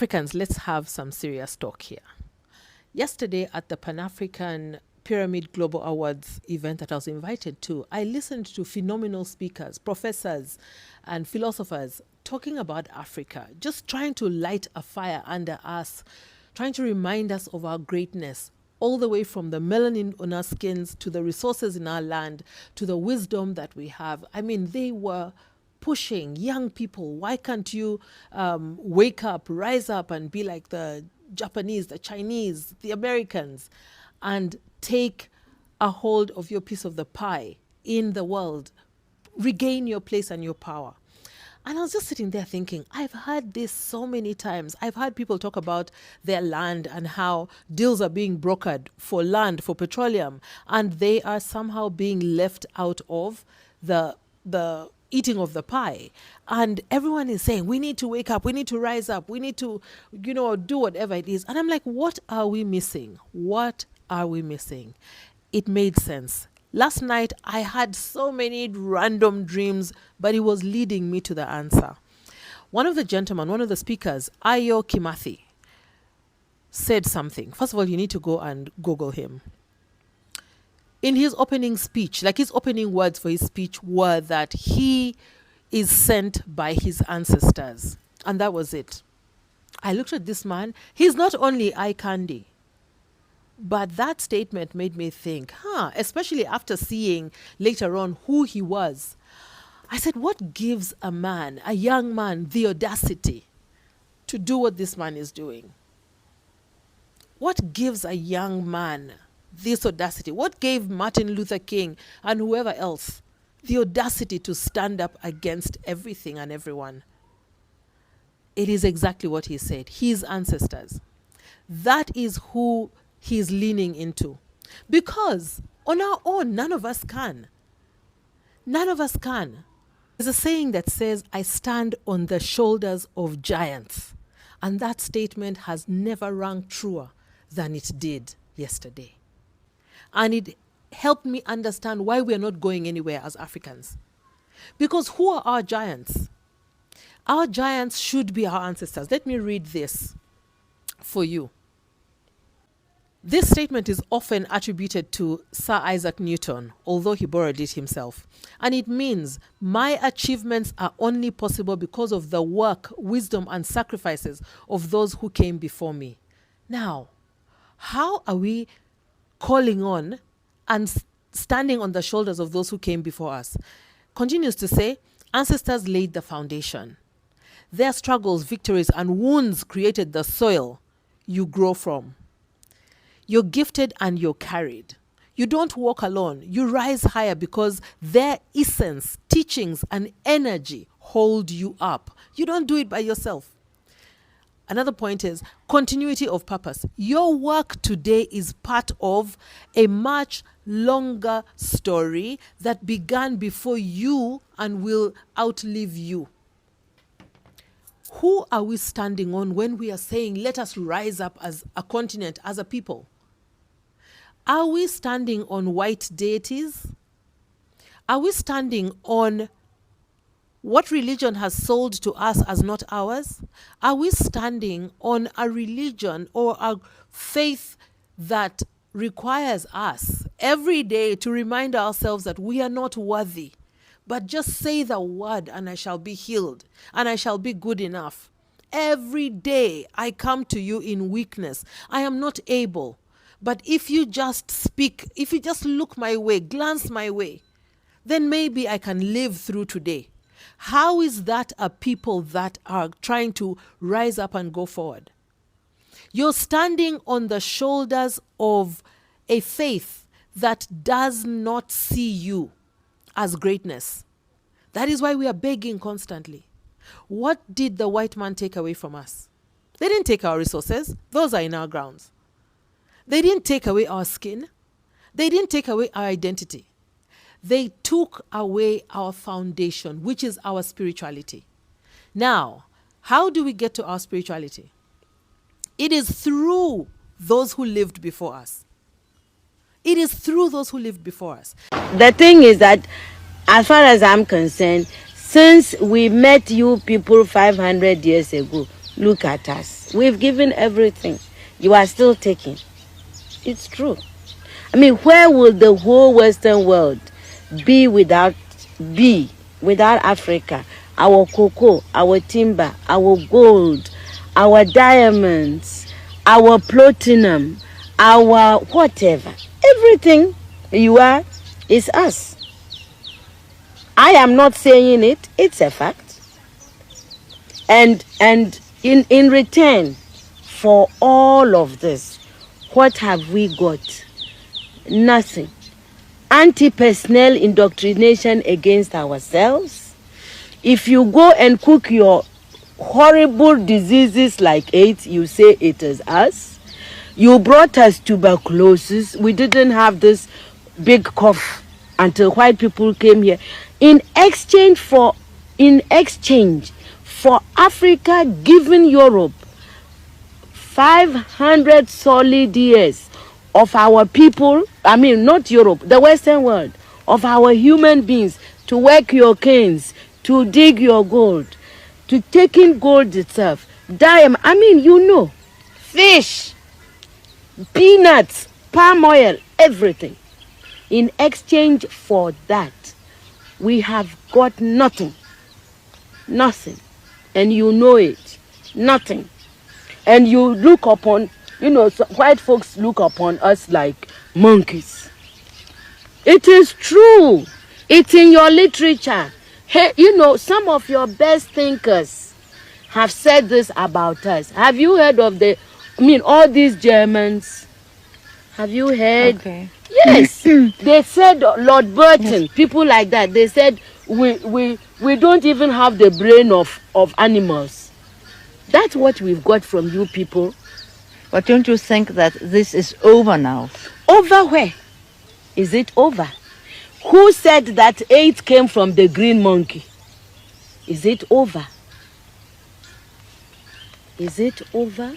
Africans, let's have some serious talk here. Yesterday at the Pan-African Pyramid Global Awards event that I was invited to, I listened to phenomenal speakers, professors and philosophers talking about Africa, just trying to light a fire under us, trying to remind us of our greatness, all the way from the melanin on our skins to the resources in our land, to the wisdom that we have. I mean, they were pushing young people. Why can't you wake up, rise up and be like the Japanese, the Chinese, the Americans, and take a hold of your piece of the pie in the world, regain your place and your power. And I was just sitting there thinking, I've heard this so many times. I've heard people talk about their land and how deals are being brokered for land, for petroleum, and they are somehow being left out of the eating of the pie. And everyone is saying, we need to wake up, we need to rise up, we need to, do whatever it is. And I'm like, what are we missing? What are we missing? It made sense. Last night, I had so many random dreams, but it was leading me to the answer. One of the speakers, Ayo Kimathi, said something. First of all, you need to go and Google him. In his opening speech, like his opening words for his speech were that he is sent by his ancestors. And that was it. I looked at this man. He's not only eye candy. But that statement made me think, especially after seeing later on who he was. I said, what gives a young man, the audacity to do what this man is doing? What gives a young man this audacity? What gave Martin Luther King and whoever else the audacity to stand up against everything and everyone? It is exactly what he said. His ancestors. That is who he's leaning into. Because on our own, none of us can. None of us can. There's a saying that says, I stand on the shoulders of giants. And that statement has never rung truer than it did yesterday. And it helped me understand why we're not going anywhere as Africans. Because who are our giants? Our giants should be our ancestors. Let me read this for you. This statement is often attributed to Sir Isaac Newton, although he borrowed it himself. And it means, my achievements are only possible because of the work, wisdom, and sacrifices of those who came before me. Now, how are we calling on and standing on the shoulders of those who came before us? Continues to say, ancestors laid the foundation. Their struggles, victories, and wounds created the soil you grow from. You're gifted and you're carried. You don't walk alone. You rise higher because their essence, teachings, and energy hold you up. You don't do it by yourself. Another point is continuity of purpose. Your work today is part of a much longer story that began before you and will outlive you. Who are we standing on when we are saying, let us rise up as a continent, as a people? Are we standing on white deities? Are we standing on what religion has sold to us as not ours? Are we standing on a religion or a faith that requires us every day to remind ourselves that we are not worthy, but just say the word and I shall be healed and I shall be good enough? Every day I come to you in weakness. I am not able. But if you just speak, if you just look my way, glance my way, then maybe I can live through today. How is that a people that are trying to rise up and go forward? You're standing on the shoulders of a faith that does not see you as greatness. That is why we are begging constantly. What did the white man take away from us? They didn't take our resources. Those are in our grounds. They didn't take away our skin. They didn't take away our identity. They took away our foundation, which is our spirituality. Now, how do we get to our spirituality? It is through those who lived before us. It is through those who lived before us. The thing is that, as far as I'm concerned, since we met you people 500 years ago, Look at us. We've given everything. You are still taking. It's true. I mean, where will the whole Western world be without Africa? Our cocoa, our timber, our gold, our diamonds, our platinum, our whatever. Everything you are is us. I am not saying it, it's a fact. And in return for all of this, what have we got? Nothing. Anti-personnel indoctrination against ourselves. If you go and cook your horrible diseases like AIDS, you say it is us. You brought us tuberculosis. We didn't have this big cough until white people came here. In exchange for Africa giving Europe 500 solid years of our people, I mean not Europe, the Western world, of our human beings to work your canes, to dig your gold, to taking gold itself, diamond, I mean fish, peanuts, palm oil, everything. In exchange for that, we have got nothing. Nothing. And you know it. Nothing. And you look upon, white folks look upon us like monkeys. It is true. It's in your literature. Hey, some of your best thinkers have said this about us. Have you heard of all these Germans? Have you heard? Okay. Yes. They said, Lord Burton, people like that, they said, we don't even have the brain of animals. That's what we've got from you people. But don't you think that this is over now? Over where? Is it over? Who said that AIDS came from the green monkey? Is it over? Is it over?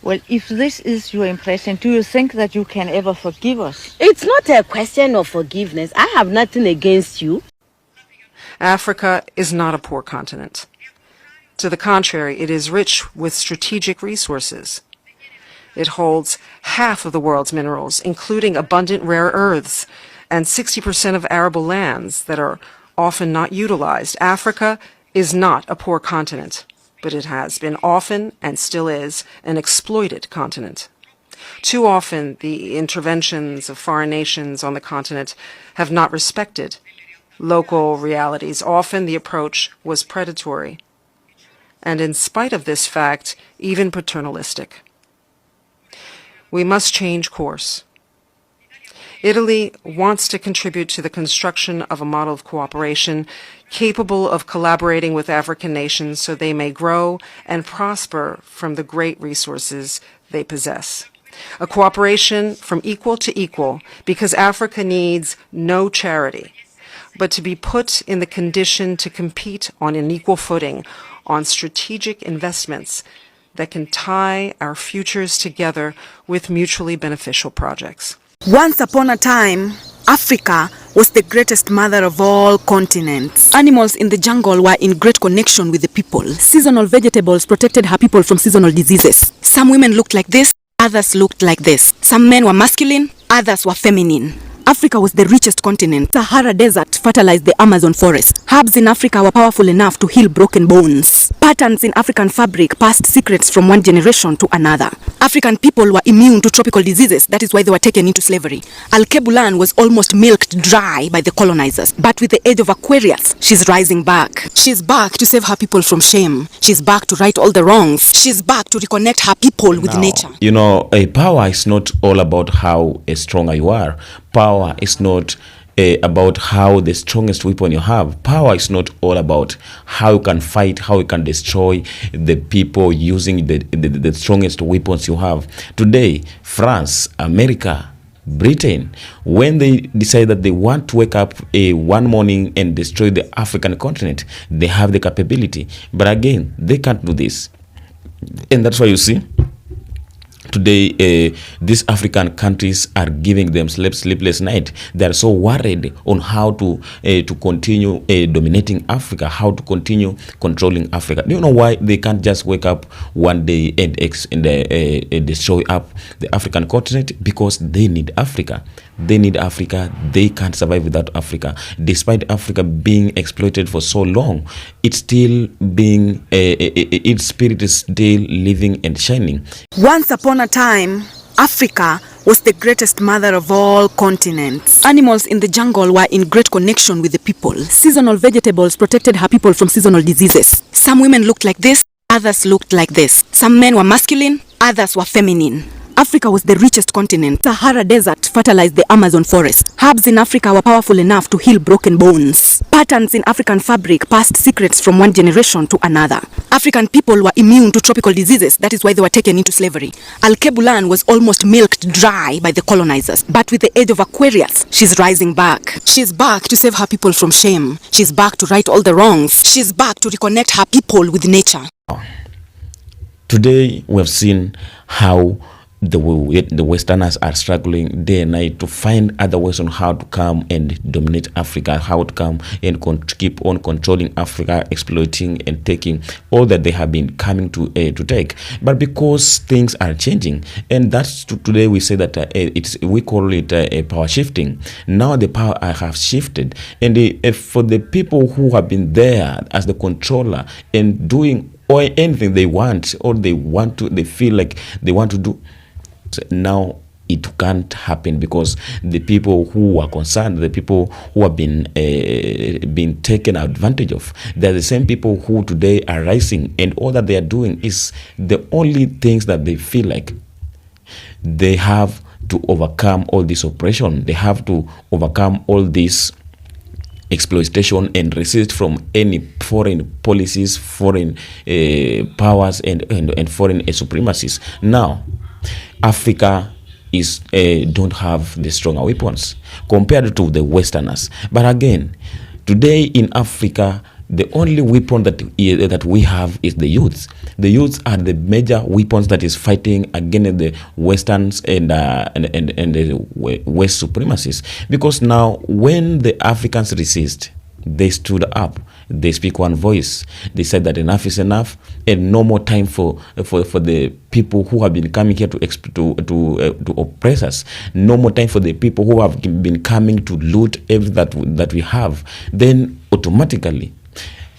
Well, if this is your impression, do you think that you can ever forgive us? It's not a question of forgiveness. I have nothing against you. Africa is not a poor continent. To the contrary, it is rich with strategic resources. It holds half of the world's minerals, including abundant rare earths, and 60% of arable lands that are often not utilized. Africa is not a poor continent, but it has been often, and still is, an exploited continent. Too often, the interventions of foreign nations on the continent have not respected local realities. Often the approach was predatory, and in spite of this fact, even paternalistic. We must change course. Italy wants to contribute to the construction of a model of cooperation capable of collaborating with African nations so they may grow and prosper from the great resources they possess. A cooperation from equal to equal, because Africa needs no charity, but to be put in the condition to compete on an equal footing on strategic investments that can tie our futures together with mutually beneficial projects. Once upon a time, Africa was the greatest mother of all continents. Animals in the jungle were in great connection with the people. Seasonal vegetables protected her people from seasonal diseases. Some women looked like this, others looked like this. Some men were masculine, others were feminine. Africa was the richest continent. Sahara Desert fertilized the Amazon forest. Herbs in Africa were powerful enough to heal broken bones. Patterns in African fabric passed secrets from one generation to another. African people were immune to tropical diseases. That is why they were taken into slavery. Al-Kebulan was almost milked dry by the colonizers. But with the age of Aquarius, she's rising back. She's back to save her people from shame. She's back to right all the wrongs. She's back to reconnect her people with nature. A power is not all about how stronger you are. Power is not about how the strongest weapon you have. Power is not all about how you can fight, how you can destroy the people using the strongest weapons you have. Today, France, America, Britain, when they decide that they want to wake up one morning and destroy the African continent, they have the capability. But again, they can't do this. And that's why you see Today, these African countries are giving them sleepless night. They are so worried on how to continue dominating Africa, how to continue controlling Africa. Do you know why they can't just wake up one day and destroy up the African continent? Because they need Africa. They need Africa. They can't survive without Africa. Despite Africa being exploited for so long, it's still being its spirit is still living and shining. Once upon a time, Africa was the greatest mother of all continents. Animals in the jungle were in great connection with the people. Seasonal vegetables protected her people from seasonal diseases. Some women looked like this, others looked like this. Some men were masculine, others were feminine. Africa was the richest continent. Sahara Desert fertilized the Amazon forest. Herbs in Africa were powerful enough to heal broken bones. Patterns in African fabric passed secrets from one generation to another. African people were immune to tropical diseases. That is why they were taken into slavery. Al-Kebulan was almost milked dry by the colonizers. But with the age of Aquarius, she's rising back. She's back to save her people from shame. She's back to right all the wrongs. She's back to reconnect her people with nature. Today, we have seen how the Westerners are struggling day and night to find other ways on how to come and dominate Africa, how to come and keep on controlling Africa, exploiting and taking all that they have been coming to take. But because things are changing, and that's today we say that we call it power shifting. Now the power have shifted, and for the people who have been there as the controller and doing or anything they want or they feel like they want to do, now it can't happen, because the people who are concerned, the people who have been taken advantage of, they're the same people who today are rising, and all that they are doing is the only things that they feel like they have to overcome all this oppression. They have to overcome all this exploitation and resist from any foreign policies, foreign powers and foreign supremacies. Now Africa don't have the stronger weapons compared to the Westerners. But again, today in Africa, the only weapon that we have is the youth. The youths are the major weapons that is fighting against the Westerns and the West supremacists. Because now, when the Africans resist, they stood up. They speak one voice. They said that enough is enough, and no more time for the people who have been coming here to oppress us. No more time for the people who have been coming to loot everything that we have. Then automatically,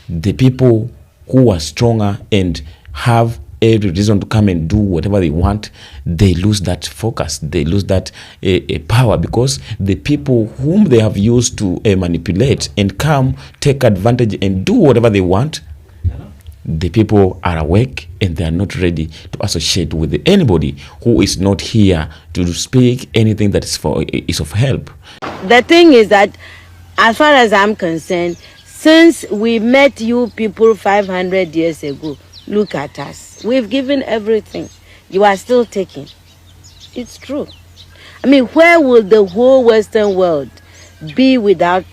the people who are stronger and have every reason to come and do whatever they want, they lose that focus, they lose that power, because the people whom they have used to manipulate and come take advantage and do whatever they want, the people are awake and they are not ready to associate with anybody who is not here to speak anything that is of help. The thing is that, as far as I'm concerned, since we met you people 500 years ago, look at us. We've given everything. You are still taking. It's true. I mean, where would the whole Western world be without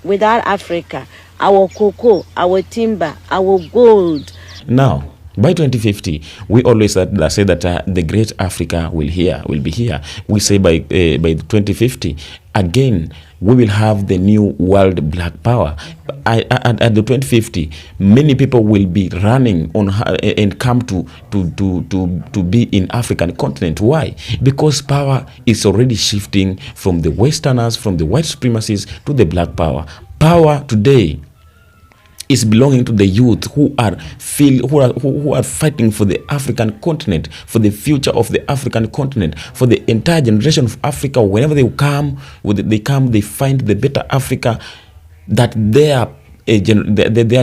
Africa? Our cocoa, our timber, our gold. Now, by 2050, we always say that the great Africa will be here. We say by 2050, again, we will have the new world black power. At the 2050, many people will be running on and come to be in African continent. Why? Because power is already shifting from the Westerners, from the white supremacists to the black power. Power today is belonging to the youth who are fighting for the African continent, for the future of the African continent, for the entire generation of Africa. Whenever they come, they find the better Africa that their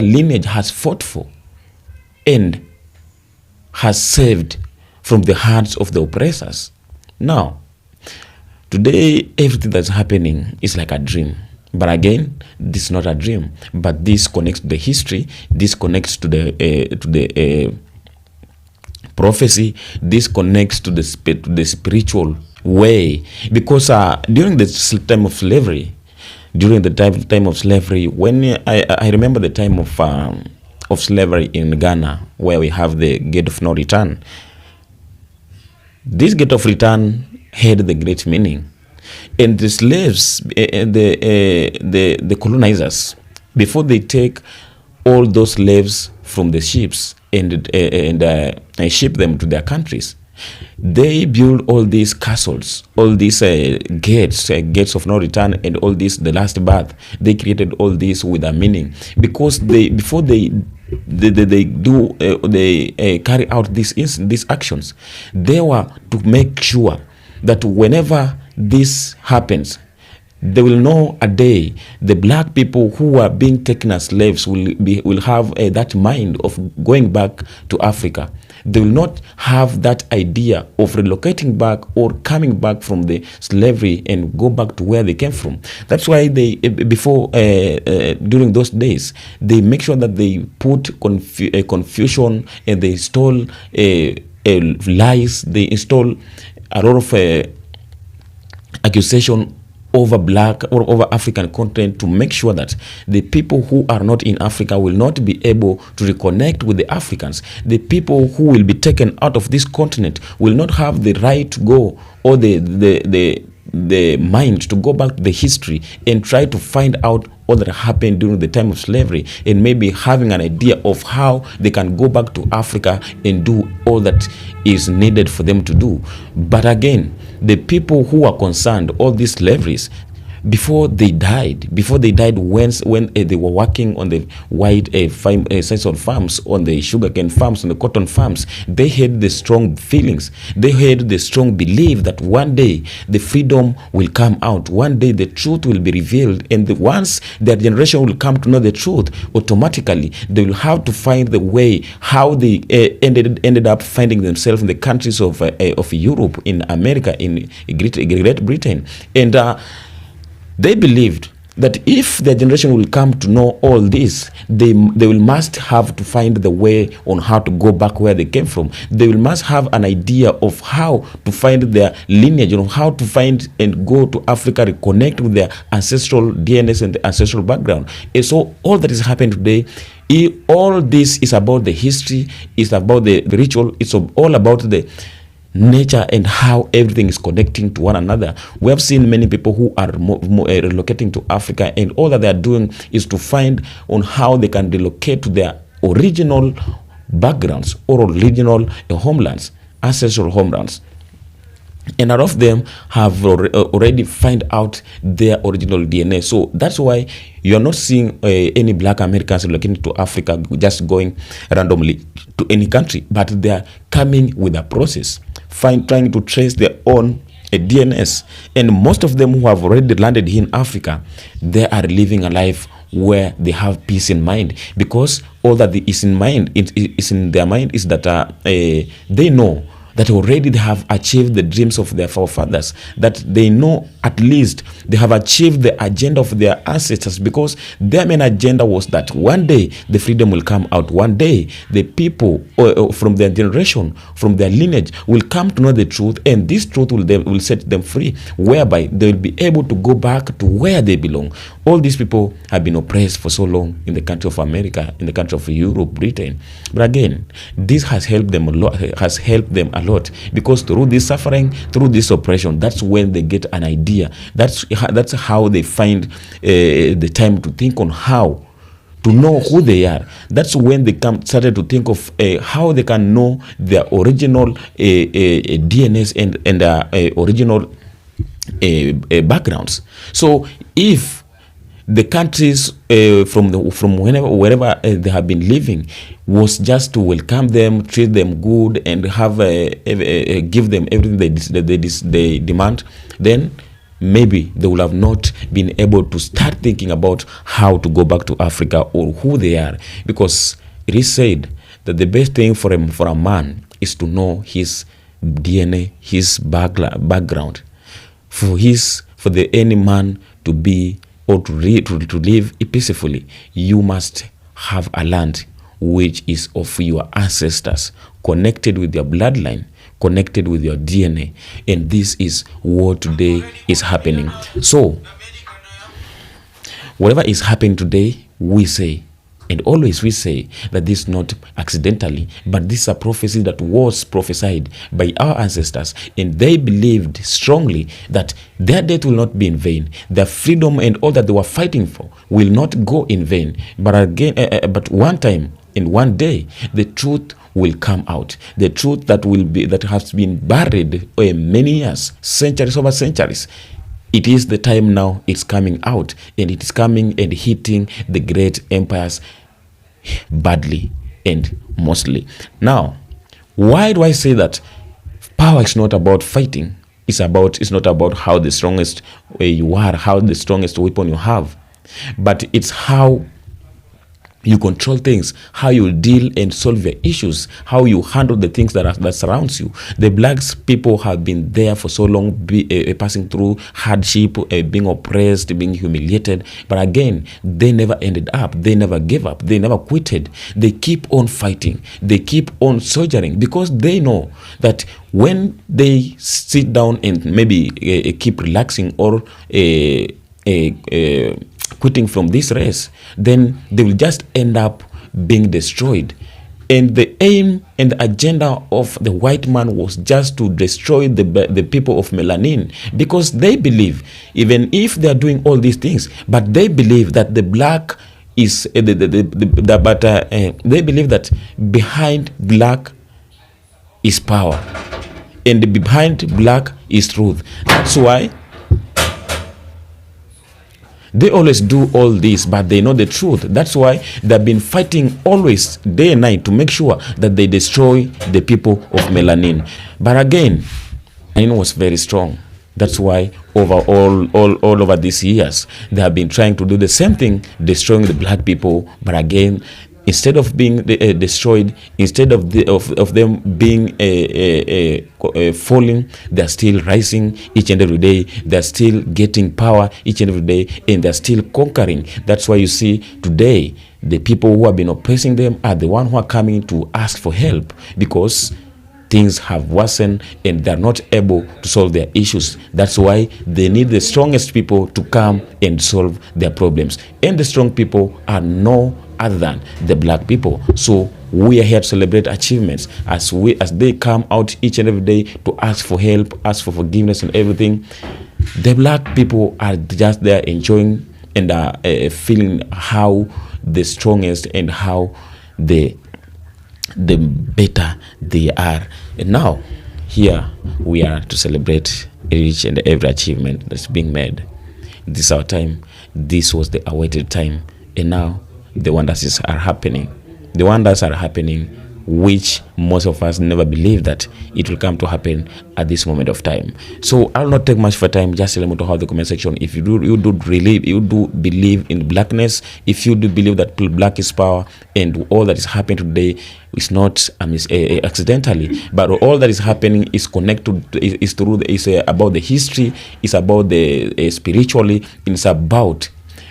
lineage has fought for and has saved from the hands of the oppressors. Now, today, everything that's happening is like a dream. But again, this is not a dream, but this connects to the history, this connects to the prophecy, this connects to the spiritual way. Because during the time of slavery, when I remember the time of slavery in Ghana, where we have the gate of no return, This gate of return had the great meaning. And the slaves, the colonizers, before they take all those slaves from the ships and ship them to their countries, they build all these castles, all these gates of no return, and all this, the last bath. They created all this with a meaning, because before they carry out these actions, they were to make sure that whenever this happens, they will know a day the black people who are being taken as slaves will have that mind of going back to Africa. They will not have that idea of relocating back or coming back from the slavery and go back to where they came from. That's why they during those days, they make sure that they put confusion, and they install lies. They install a lot of accusation over black or over African continent, to make sure that the people who are not in Africa will not be able to reconnect with the Africans. The people who will be taken out of this continent will not have the right to go, or the mind to go back to the history and try to find out what that happened during the time of slavery, and maybe having an idea of how they can go back to Africa and do all that is needed for them to do. But again, the people who are concerned, all these slaveries, before they died, when they were working on the white sisal farms, on the sugarcane farms, on the cotton farms, they had the strong feelings. They had the strong belief that one day the freedom will come out. One day the truth will be revealed, and once their generation will come to know the truth, automatically they will have to find the way how they ended up finding themselves in the countries of Europe, in America, in Great Britain, and they believed that if their generation will come to know all this, they will must have to find the way on how to go back where they came from. They will must have an idea of how to find their lineage, how to find and go to Africa, reconnect with their ancestral DNA and the ancestral background. And so all that is happening today, all this is about the history, it's about the ritual, it's all about the nature and how everything is connecting to one another. We have seen many people who are relocating to Africa, and all that they are doing is to find on how they can relocate to their original backgrounds or original homelands, ancestral homelands. And a lot of them have already find out their original DNA. So that's why you're not seeing any black Americans relocating to Africa just going randomly to any country, but they're coming with a process, trying to trace their own DNS. And most of them who have already landed in Africa, they are living a life where they have peace in mind, because all that is in their mind is that they know that already they have achieved the dreams of their forefathers, that they know at least they have achieved the agenda of their ancestors, because their main agenda was that one day the freedom will come out. One day the people from their generation, from their lineage, will come to know the truth, and this truth will set them free, whereby they will be able to go back to where they belong. All these people have been oppressed for so long in the country of America, in the country of Europe, Britain. But again, this has helped them a lot, because through this suffering, through this oppression, that's when they get an idea. That's how they find the time to think on how to know who they are. That's when they started to think of how they can know their original DNAs and original backgrounds. So if the countries from wherever they have been living was just to welcome them, treat them good, and have give them everything they demand, then maybe they will have not been able to start thinking about how to go back to Africa or who they are, because it is said that the best thing for a man is to know his DNA, his background. For any man to be or to live peacefully, you must have a land which is of your ancestors, connected with your bloodline, connected with your DNA. And this is what today is happening. So whatever is happening today, we say And always we say that this is not accidentally, but this is a prophecy that was prophesied by our ancestors, and they believed strongly that their death will not be in vain. Their freedom and all that they were fighting for will not go in vain. But again, but one time, in one day, the truth will come out. The truth that has been buried many years, centuries over centuries. It is the time now. It's coming out, and it is coming and hitting the great empires badly and mostly. Now, why do I say that power is not about fighting? It's not about how the strongest you are, how the strongest weapon you have, but it's how you control things, how you deal and solve your issues, how you handle the things that surrounds you. The black people have been there for so long, passing through hardship, being oppressed, being humiliated. But again, they never ended up. They never gave up. They never quitted. They keep on fighting. They keep on soldiering, because they know that when they sit down and maybe keep relaxing or quitting from this race, then they will just end up being destroyed. And the aim and the agenda of the white man was just to destroy the people of melanin, because they believe, even if they are doing all these things, but they believe that the black is they believe that behind black is power, and behind black is truth. That's why they always do all this, but they know the truth. That's why they've been fighting always, day and night, to make sure that they destroy the people of melanin. But again, melanin was very strong. That's why all over these years, they have been trying to do the same thing, destroying the black people. But again, instead of being destroyed, instead of them being falling, they're still rising each and every day. They're still getting power each and every day, and they're still conquering. That's why you see today the people who have been oppressing them are the ones who are coming to ask for help, because things have worsened and they're not able to solve their issues. That's why they need the strongest people to come and solve their problems. And the strong people are no other than the black people. So we are here to celebrate achievements as they come out each and every day to ask for help, ask for forgiveness and everything. The black people are just there enjoying and feeling how the strongest and how the better they are. And now here we are to celebrate each and every achievement that's being made. This is our time. This was the awaited time, and now the wonders are happening. The wonders are happening, which most of us never believed that it will come to happen at this moment of time. So I'll not take much for time. Just let me know how the comment section. If you do believe in blackness, if you do believe that black is power, and all that is happening today is not accidentally, but all that is happening is connected, is about the history, is about the spiritually, it's about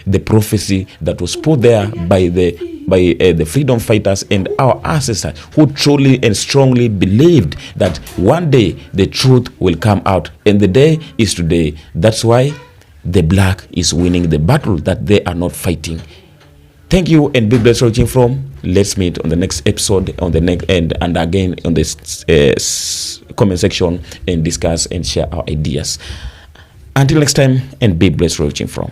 the prophecy that was put there by the freedom fighters and our ancestors, who truly and strongly believed that one day the truth will come out, and the day is today. That's why the black is winning the battle that they are not fighting. Thank you, and be blessed watching from. Let's meet on the next episode, on the next and again on this comment section, and discuss and share our ideas. Until next time, and be blessed watching from.